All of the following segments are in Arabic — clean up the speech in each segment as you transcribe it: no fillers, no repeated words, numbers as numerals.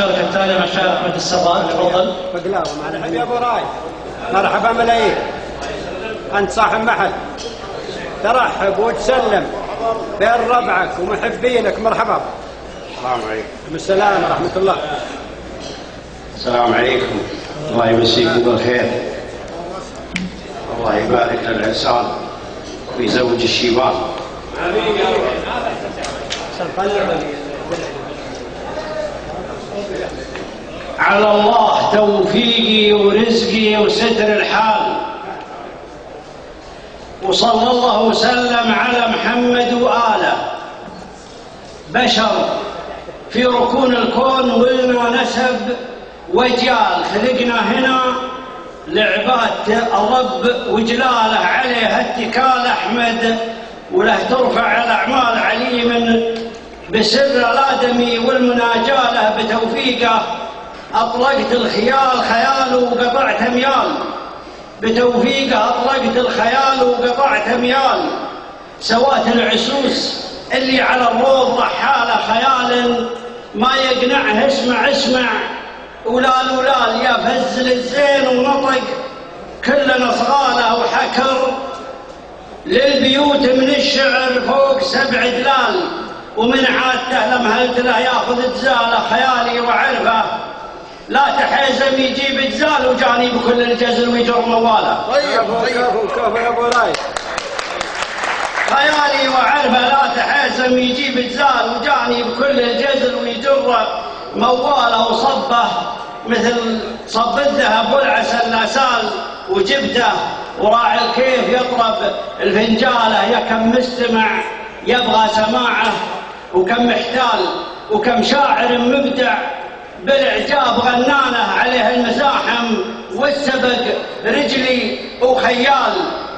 المشاركة الثانية مع الشاعر أحمد السراج، تفضل. مرحبا يا أبو رايد، مرحبا ملايين. أنت صاحب محل، ترحب وتسلم بين ربعك ومحبينك. مرحبا. السلام عليكم. السلام ورحمة الله. السلام عليكم. الله يمسيكم بالخير، الله يبارك للإنسان ويزوج الشيبان. على الله توفيقي ورزقي وستر الحال، وصلى الله وسلم على محمد وآله. بشر في ركون الكون ولنا نسب وجيال، خلقنا هنا لعبادة الرب وجلاله، عليه اتكال أحمد وله ترفع الأعمال عليم بسر الآدمي والمناجاة له بتوفيقه. أطلقت الخيال خيال وقطعت أميال، بتوفيقه أطلقت الخيال وقطعت أميال. سوات العسوس اللي على الروض رحالة خيال، ما يقنعه اسمع اسمع ولال ولال. يا فزل الزين ونطق كلنا صغاله وحكر، للبيوت من الشعر فوق 7 دلال. ومن عادته لمهلت له ياخذ جزاله، خيالي وعرفه لا تحزم يجيب جزال، وجاني بكل الجزل ويجر مواله. كفو يا أبو رايد. خيالي وعرفه لا تحزم يجيب جزال، وجاني بكل الجزل ويجر مواله. وصبه مثل صب الذهب والعسل لا سال، وجبته وراعي الكيف يطرب الفنجاله. يا كم مستمع يبغى سماعه، وكم محتال وكم شاعر مبدع بالاعجاب غنانه. عليه المزاحم والسبق رجلي وخيال.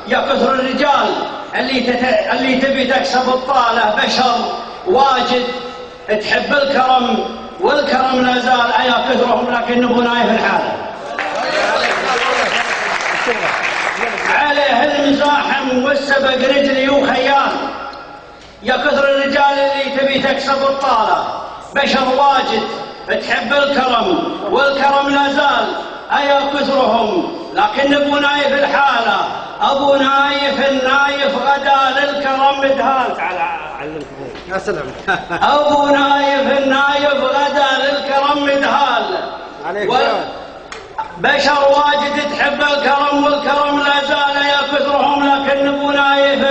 يا كثر الرجال اللي تبي تكسب الطاله، بشر واجد تحب الكرم والكرم لا زال. يا كثرهم لكن نبوناي في الحاله. عليه المزاحم والسبق رجلي وخيال. يا كثر الرجال اللي تبي تكسب الطاله، بشر واجد تحب الكرم والكرم لا زال. أيا كثرهم لكن ابو نايف الحاله. ابو نايف النايف غدا للكرم مدهال. تعال علمك يا سلام. ابو نايف النايف غدا للكرم مدهال. عليك بشر واجد تحب الكرم والكرم لا زال. يا كثرهم لكن ابو نايف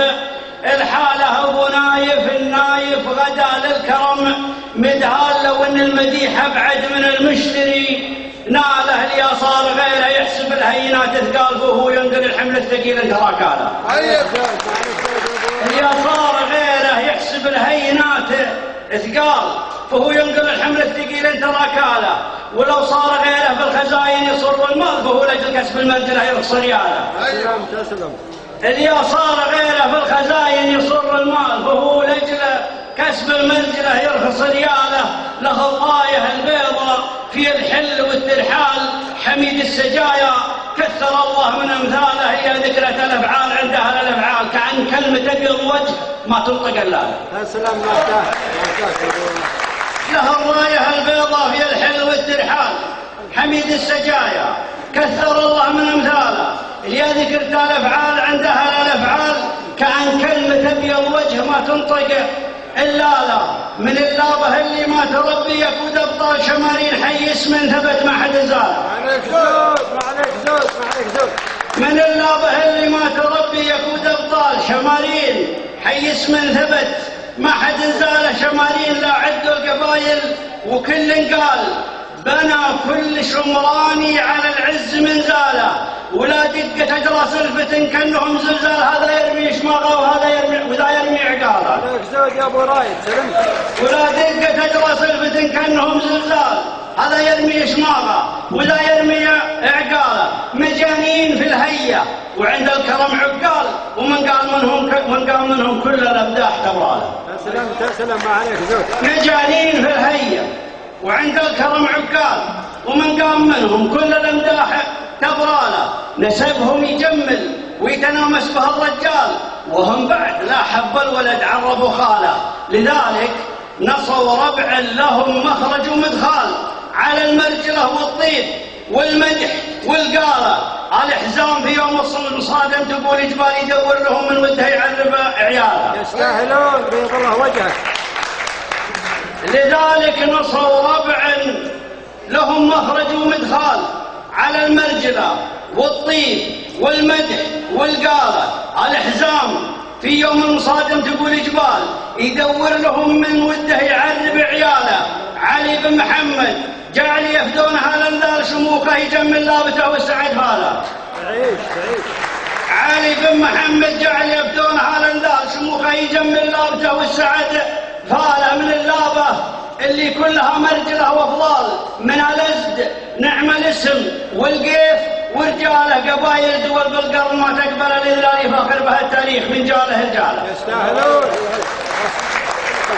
الحاله. ابو نايف النايف غدا للكرم مدهال. لو ان المديح ابعد من المشتري ناله، اليسار غيره يحسب الهينات ثقال، فهو ينقل الحمل الثقيل انت راكاله. اليسار غيره يحسب الهينات ثقال، فهو ينقل الحمل الثقيل انت راكاله. ولو صار غيره بالخزاين يصر المال، فهو لاجل كسب المنزله يرخص رياله. اليسار غيره بالخزاين يصر المال، فهو لاجل كسب المنزله يرخص رياله. له الغايه البيضاء في الحل والترحال، حميد السجايا كثر الله من امثاله. هي ذكرة الافعال عندها الافعال، كأن كلمة ابيض وجه ما تنطق الا يا سلام. له الرايه البيضاء في الحل والترحال، حميد السجايا كثر الله من امثاله. هي ذكرة الافعال عندها الافعال، كأن كلمة ابيض وجه ما تنطق إلا لا. من اللابه اللي ما تربي يكود ابطال شمارين، حي اسم ثبت ما حد زال. عليك زود. من اللابه اللي ما تربي يكود ابطال شمارين، حي اسم ثبت ما حد زال. شمارين لا عدوا القبايل وكل قال، بنى كل شمراني على العز من زاله. ولا دقة أجرى سلفة كأنهم زلزال، هذا يرمي شماغه وهذا يرمي وذا يرمي عقاله. عليك زود يا أبو رايد. سلمت. ولا دقة أجرى سلفة كأنهم زلزال، هذا يرمي شماغه وذا يرمي عقاله. مجانين في الهية وعند الكرم عقال، ومن قال منهم كل الأمداح تبراله. يا سلام ما عليك زود. مجانين في الهية وعند الكرم عقال، ومن قام منهم كل الامداح تبراله. نسبهم يجمل ويتنامس به الرجال، وهم بعد لا حب الولد عربوا خاله. لذلك نصوا ربع لهم مخرج ومدخال، على والمدح والقالة الحزام في يوم المصادم تقول جبال يدور لهم من وده يعرب عياله. يستاهلون بيض الله وجهك. لذلك نصروا ربع لهم مخرج ومدخال على المرجلة والطيب والمدح والقالة الحزام في يوم المصادم تقول جبال يدور لهم من وده يعرب عياله. علي بن محمد جعل يفدونها لنذال شموخه يجمل لابته والسعد فاله. علي بن محمد جعل يفدونها لنذال شموخه يجمل لابته والسعد فاله. من اللابه اللي كلها مرجله وافضال من الازد نعم الاسم والقيف ورجاله. قبائل دول بالقرن ما تقبل الاذلال يفخر بها التاريخ من جاله رجاله. يستاهلون.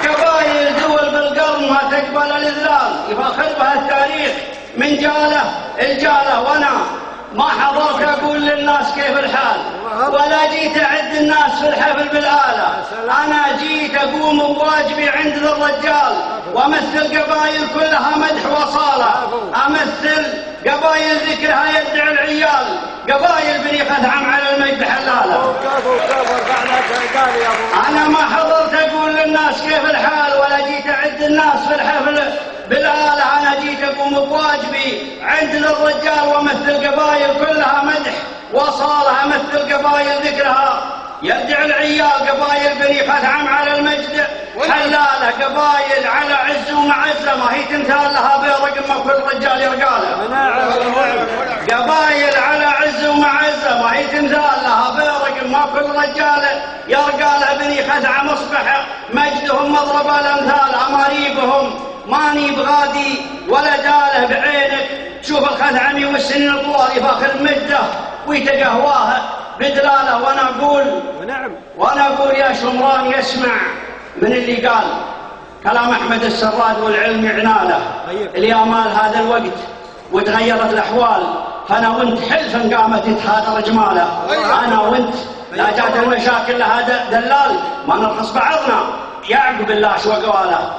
قبائل دول بالقرن ما تقبل الاذلال يفخر بها التاريخ من جاله الجاله. وانا ما حضرت اقول للناس كيف الحال ولا جيت اعد الناس في الحفل بالاله. انا جيت اقوم بواجبي عند ذا الرجال وامثل قبائل كلها مدح وصاله. امثل قبائل ذكرها يدعي العيال قبائل بني خثعم على المجد حلاله. انا ما حضرت اقول للناس كيف الحال ولا جيت اعد الناس في الحفل بالاله. انا جيت اقوم بواجبي عند الرجال وامثل قبائل كلها مدح وصالها. امثل قبائل ذكرها يدعي العيال قبائل بني خثعم على المجد حلاله. قبائل على عز ومعزه ما هي تمثال لها بيض ما كل رجال يرقاله. قبائل على عز ومعزه ما هي تمثال لها بيض ما كل رجال يرقاله. بني خثعم اصبح مجدهم مضرب الامثال. اماريبهم ماني بغادي ولا داله بعينك تشوف الخثعمي والسنين الطوال يفاخر مجده ويتقهواها بدلاله. وانا اقول يا شمران يسمع من اللي قال كلام احمد السراد والعلم عناله. اليامال هذا الوقت وتغيرت الاحوال فانا وانت حلفا قامت تتهادر جماله. انا وانت لا جات المشاكل لهذا دلال ما نرخص بعضنا يعقب الله شو قواله.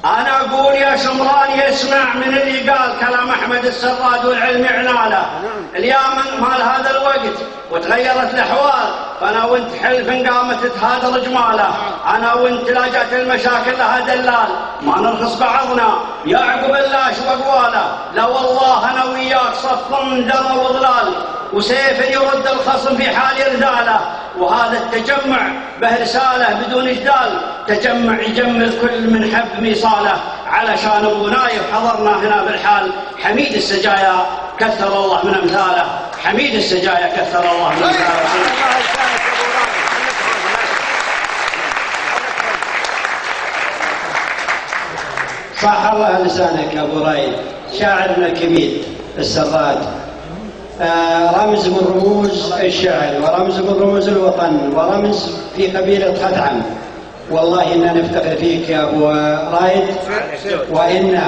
أنا أقول يا شمران يسمع من اللي قال كلام أحمد السراد والعلم عناله. اليوم مال هذا الوقت وتغيرت الأحوال فأنا وانت حلف قامت تهادر جماله. أنا وانت لا جات المشاكل لها دلال ما نرخص بعضنا يعقب الله شو أقواله. لا والله أنا وياك صف دم وضلال وسيف يرد الخصم في حال رذاله. وهذا التجمع به رسالة بدون جدال تجمع يجمل كل من حب ميصاله. علشان ابو نايف حضرنا هنا بالحال حميد السجايا كثر الله من امثاله. حميد السجايا كثر الله من امثاله. صح الله لسانك يا ابو رايد. شاعرنا الكبير السراد رمز من رموز الشعر ورمز من رموز الوطن ورمز في قبيلة خثعم. والله إننا نفتخر فيك يا أبو رايد وإن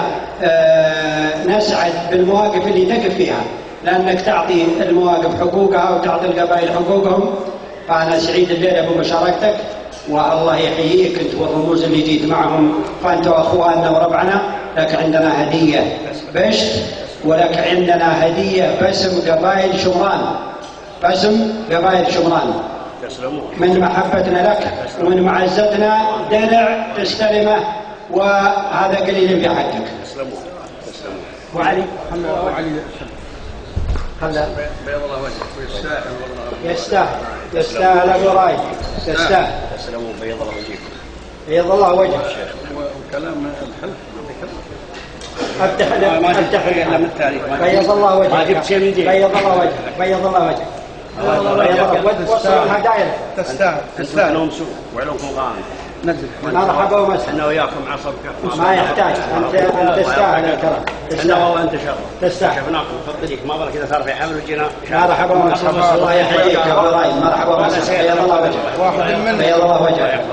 نسعد بالمواقف اللي تقف فيها لأنك تعطي المواقف حقوقها وتعطي القبائل حقوقهم. فأنا سعيد الليلة بمشاركتك والله يحييك أنت والرموز اللي جيت معهم. فأنت وأخواننا وربعنا لك عندنا هدية بشت ولك عندنا هدية باسم قبائل شمران. باسم قبائل شمران من محبتنا لك ومن معزتنا درع تستلمه وهذا قليل في حقك. وعلي خلى بيض الله وجهك يستاهل. يستاهل ابو رايد يستاهل. تسلمون بيض الله وجهكم. بيض الله وجهك. وكلام الحلف افتح الا من التاريخ. بيض الله وجهك. ما جبت شيء من دين. بيض الله وجهك. بيض الله وجهك. وصلوا هدايا. تستاهل. لهم سوء وعلوكم غانم. مرحبا ومسهلا. احنا وياكم عصب ما يحتاج. انت تستاهل الكرم. احنا وانت شرف. تستاهل. شفناكم في الطريق ما بالك اذا صار في حمل وجينا. مرحبا ومسهلا. الله يحييك يا ابو رايد. مرحبا ومسهلا. بيض الله وجهك. بيض الله وجهك.